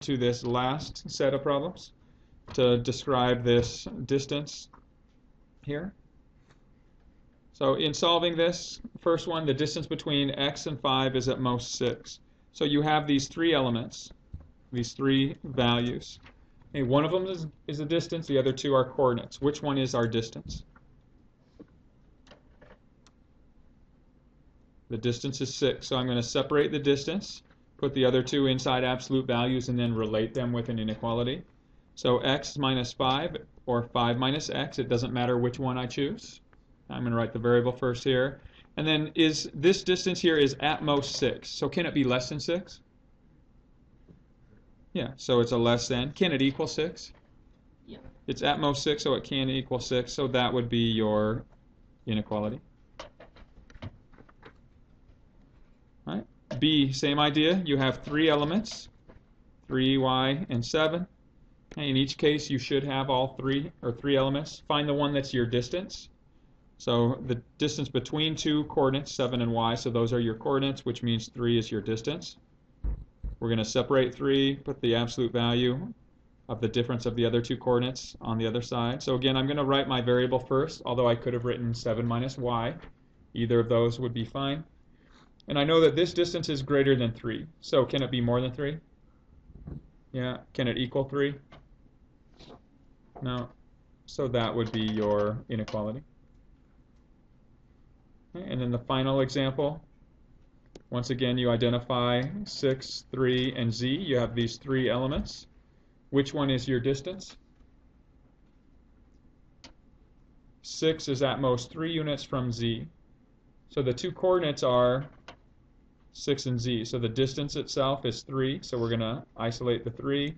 to this last set of problems to describe this distance here. So in solving this, first one, the distance between x and 5 is at most 6. So you have these three elements, these three values. Okay, one of them is a distance, the other two are coordinates. Which one is our distance? The distance is 6, so I'm going to separate the distance, put the other two inside absolute values, and then relate them with an inequality. So x minus 5, or 5 minus x, it doesn't matter which one I choose. I'm going to write the variable first here. And then is this distance here is at most 6. So can it be less than 6? Yeah, so it's a less than. Can it equal 6? Yeah. It's at most 6, so it can equal 6. So that would be your inequality. All right. B, same idea. You have three elements, 3, y, and 7. In each case, you should have all three elements. Find the one that's your distance. So the distance between two coordinates, 7 and y, so those are your coordinates, which means 3 is your distance. We're going to separate 3, put the absolute value of the difference of the other two coordinates on the other side. So again, I'm going to write my variable first, although I could have written 7 minus y. Either of those would be fine. And I know that this distance is greater than 3. So can it be more than 3? Yeah. Can it equal 3? No. So that would be your inequality. Okay, and then the final example. Once again, you identify 6, 3, and z. You have these three elements. Which one is your distance? 6 is at most 3 units from z. So the two coordinates are 6 and z. So the distance itself is 3. So we're going to isolate the 3,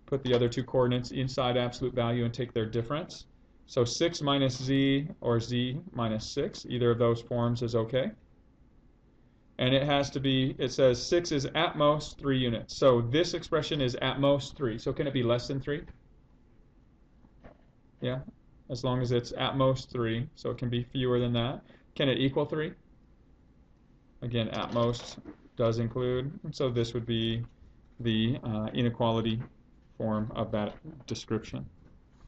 put the other two coordinates inside absolute value and take their difference. So 6 minus z or z minus 6, either of those forms is okay. And it has to be, it says 6 is at most 3 units. So this expression is at most 3. So can it be less than 3? Yeah, as long as it's at most 3. So it can be fewer than that. Can it equal 3? Again, at most does include. So this would be the inequality form of that description.